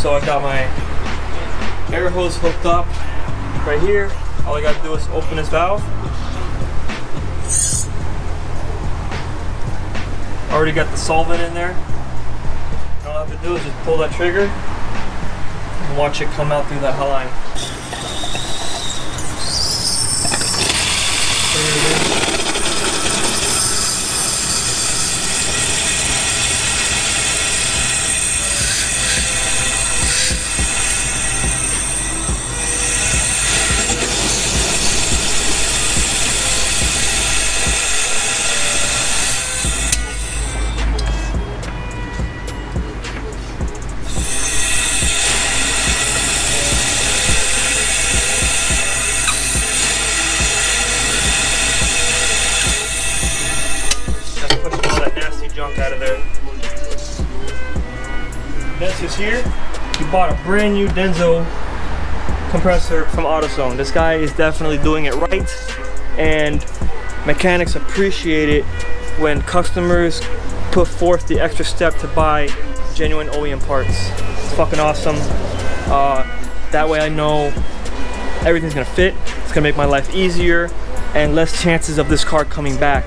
So I got my air hose hooked up right here. All I gotta do is open this valve. Already got the solvent in there. All I have to do is just pull that trigger and watch it come out through that line. There it is. Junk out of there. Denso's here. You bought a brand new Denso compressor from AutoZone. This guy is definitely doing it right, and mechanics appreciate it when customers put forth the extra step to buy genuine OEM parts. It's fucking awesome. That way I know everything's gonna fit. It's gonna make my life easier and less chances of this car coming back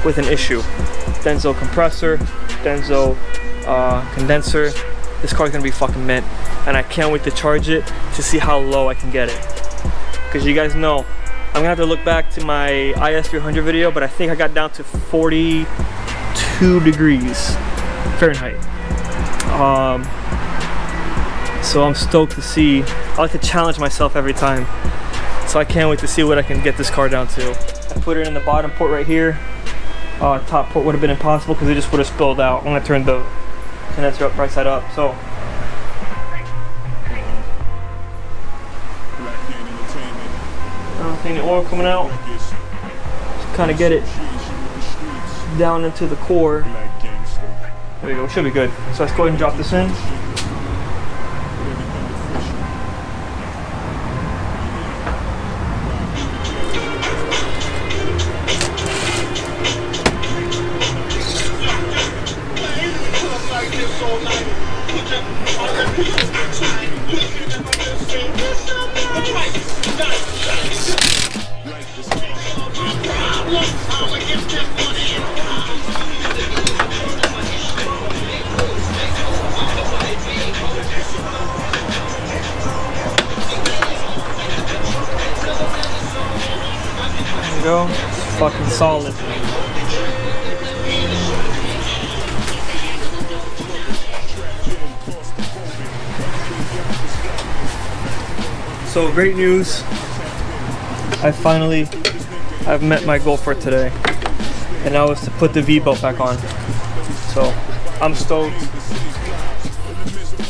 with an issue. Denso compressor, Denso condenser. This car's gonna be fucking mint, and I can't wait to charge it to see how low I can get it. Because you guys know, I'm gonna have to look back to my IS300 video, but I think I got down to 42 degrees Fahrenheit. So I'm stoked to see. I like to challenge myself every time. So I can't wait to see what I can get this car down to. I put it in the bottom port right here. Top port would have been impossible because it just would have spilled out. I'm gonna turn the condenser up right side up. So I don't think the oil coming out. Just kind of get it down into the core. There you go. Should be good. So let's go ahead and drop this in. There you go. It's fucking solid. So great news. I've met my goal for today, and that was to put the V-belt back on. So I'm stoked.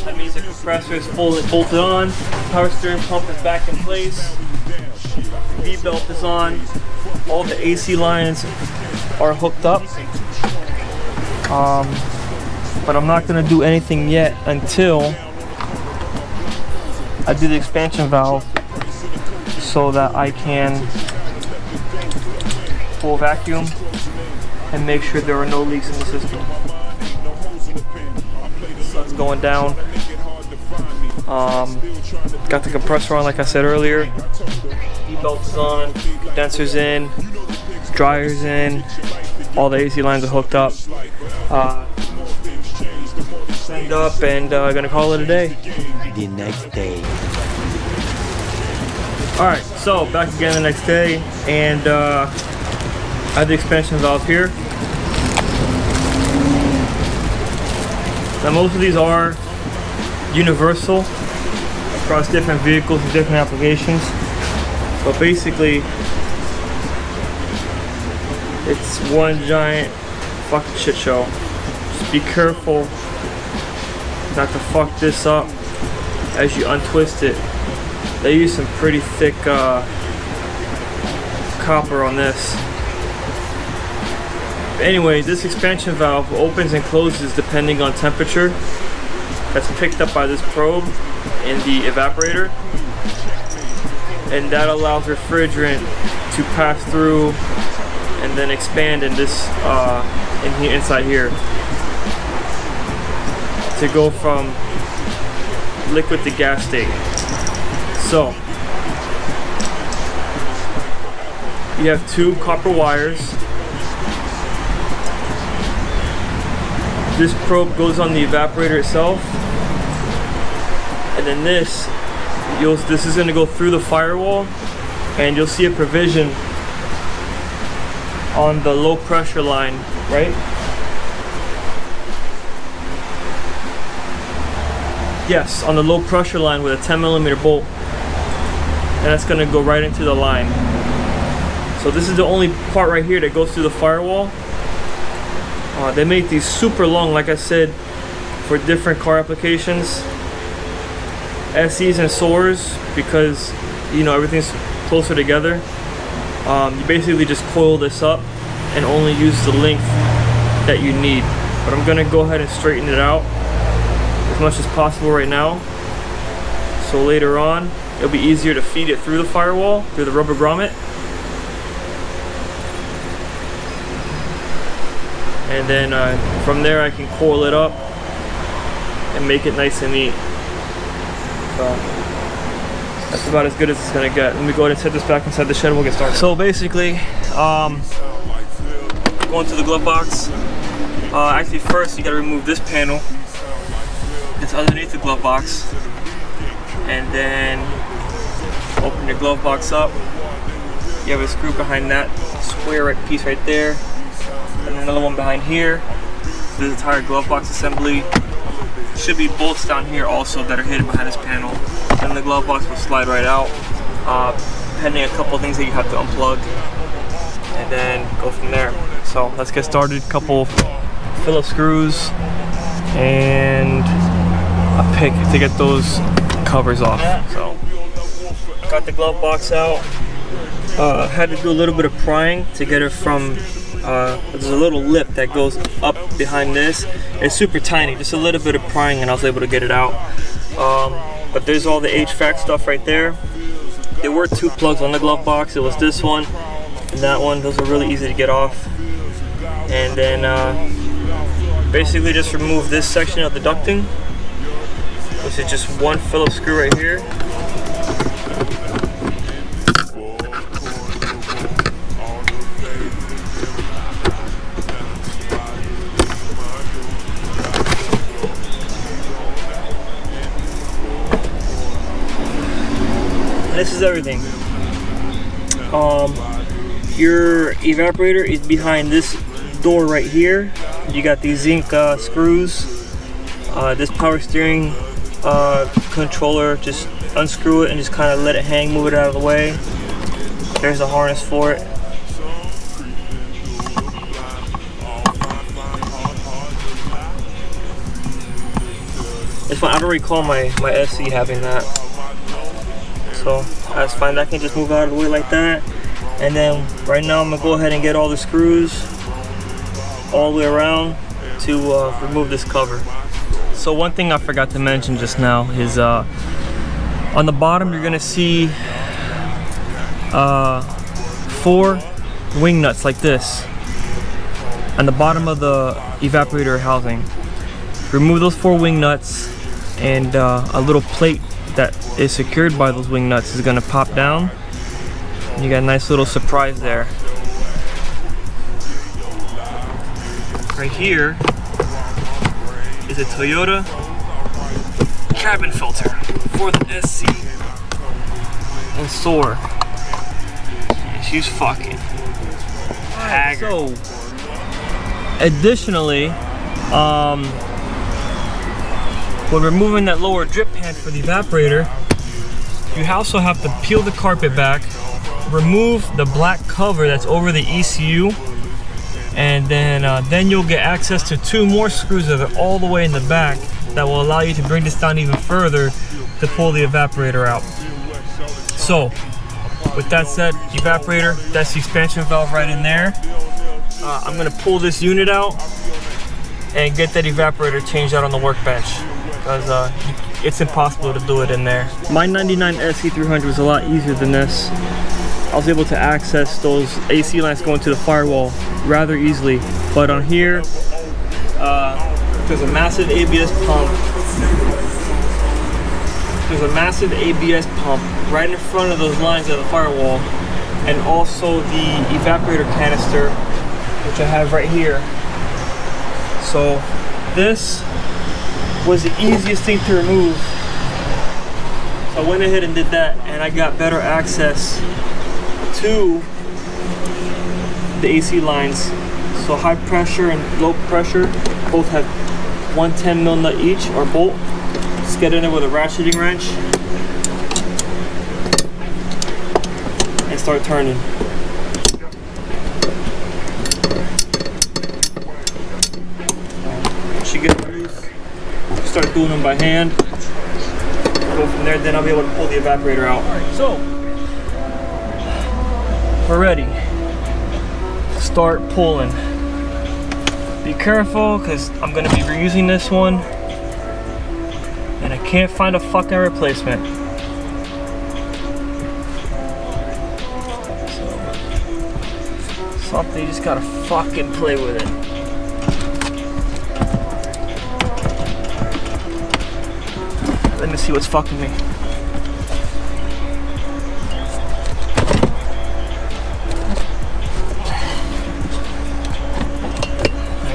That means the compressor is fully bolted on, power steering pump is back in place, V-belt is on, all the AC lines are hooked up. But I'm not gonna do anything yet until I do the expansion valve so that I can full vacuum and make sure there are no leaks in the system. Sun's going down. Got the compressor on like I said earlier. V-belt's on, condenser's in, dryer's in, all the AC lines are hooked up. Cleaned up and gonna call it a day. The next day. Alright, so back again the next day, and I have the expansion valve here. Now most of these are universal across different vehicles and different applications, but basically it's one giant fucking shit show. Just be careful not to fuck this up as you untwist it. They use some pretty thick copper on this. Anyway, this expansion valve opens and closes depending on temperature that's picked up by this probe in the evaporator, and that allows refrigerant to pass through and then expand in this inside here to go from liquid to gas state. So you have 2 copper wires. This probe goes on the evaporator itself, and then this is going to go through the firewall, and you'll see a provision on the low pressure line, right? Yes, on the low pressure line with a 10mm bolt, and that's going to go right into the line. So this is the only part right here that goes through the firewall. They make these super long, like I said, for different car applications, SEs and Soarers, because you know everything's closer together. You basically just coil this up and only use the length that you need. But I'm gonna go ahead and straighten it out as much as possible right now, so later on it'll be easier to feed it through the firewall, through the rubber grommet. And then from there I can coil it up and make it nice and neat. So that's about as good as it's gonna get. Let me go ahead and set this back inside the shed and we'll get started. So basically, going to the glove box. Actually first you gotta remove this panel. It's underneath the glove box. And then open your glove box up. You have a screw behind that square piece right there. And another one behind here. This entire glove box assembly. Should be bolts down here also that are hidden behind this panel. And the glove box will slide right out, pending a couple of things that you have to unplug, and then go from there. So let's get started. Couple Phillips screws and a pick to get those covers off. So got the glove box out. Had to do a little bit of prying to get it from there's a little lip that goes up behind this. It's super tiny, just a little bit of prying and I was able to get it out. But there's all the HVAC stuff right there. There were 2 plugs on the glove box. It was this one and that one. Those are really easy to get off. And then basically just remove this section of the ducting, which is just 1 Phillips screw right here. This is everything. Your evaporator is behind this door right here. You got these zinc screws. This power steering controller, just unscrew it and just kind of let it hang, move it out of the way. There's a harness for it. It's fine. I don't recall my SC having that. So that's fine. I can just move out of the way like that. And then right now I'm gonna go ahead and get all the screws all the way around to remove this cover. So one thing I forgot to mention just now is on the bottom you're gonna see 4 wing nuts like this on the bottom of the evaporator housing. Remove those 4 wing nuts, and a little plate that is secured by those wing nuts is gonna pop down. You got a nice little surprise there. Right here is a Toyota cabin filter for the SC and Soarer. She's fucking haggard. So, additionally, when removing that lower drip pan for the evaporator, you also have to peel the carpet back, remove the black cover that's over the ECU, and then you'll get access to 2 more screws that are all the way in the back that will allow you to bring this down even further to pull the evaporator out. So, with that said, evaporator, that's the expansion valve right in there. I'm gonna pull this unit out and get that evaporator changed out on the workbench, because it's impossible to do it in there. My 99 SC300 was a lot easier than this. I was able to access those AC lines going to the firewall rather easily. But on here, there's a massive ABS pump there's a massive ABS pump right in front of those lines of the firewall, and also the evaporator canister, which I have right here. So this was the easiest thing to remove. So I went ahead and did that, and I got better access to the AC lines. So high pressure and low pressure both have 110 mil nut each, or bolt. Just get in there with a ratcheting wrench and start turning. Once you get loose, start doing them by hand. Go from there, then I'll be able to pull the evaporator out. Alright, so we're ready. Start pulling. Be careful, because I'm going to be reusing this one, and I can't find a fucking replacement. So, something, you just gotta fucking play with it. Let me see what's fucking me.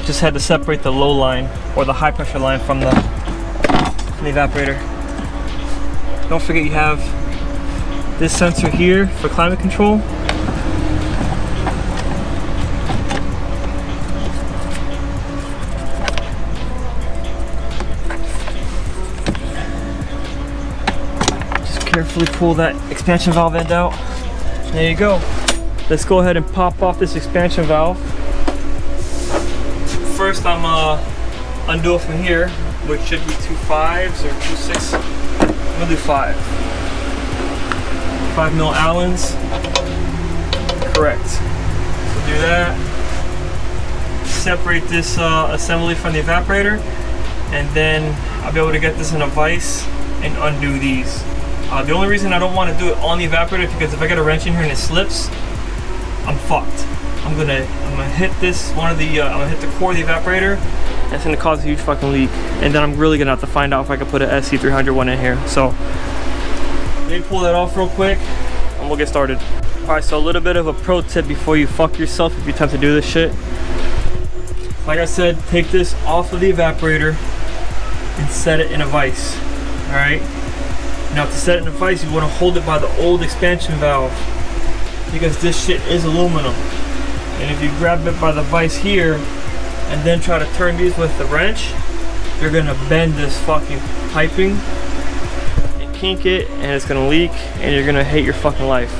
Just had to separate the low line, or the high pressure line, from the evaporator. Don't forget you have this sensor here for climate control. Just carefully pull that expansion valve end out. There you go. Let's go ahead and pop off this expansion valve. First, I'm undo it from here, which should be 2 5s or 2 6. I'm gonna do 5. 5 mil Allens. Correct. So do that. Separate this assembly from the evaporator, and then I'll be able to get this in a vise and undo these. The only reason I don't want to do it on the evaporator is because if I get a wrench in here and it slips, I'm fucked. I'm gonna hit this I'm gonna hit the core of the evaporator. That's gonna cause a huge fucking leak, and then I'm really gonna have to find out if I can put an SC300 one in here. So let me pull that off real quick, and we'll get started. All right, so a little bit of a pro tip before you fuck yourself if you attempt to do this shit. Like I said, take this off of the evaporator and set it in a vise. All right. Now to set it in a vise, you want to hold it by the old expansion valve, because this shit is aluminum. And if you grab it by the vise here and then try to turn these with the wrench, you're gonna bend this fucking piping and kink it, and it's gonna leak, and you're gonna hate your fucking life.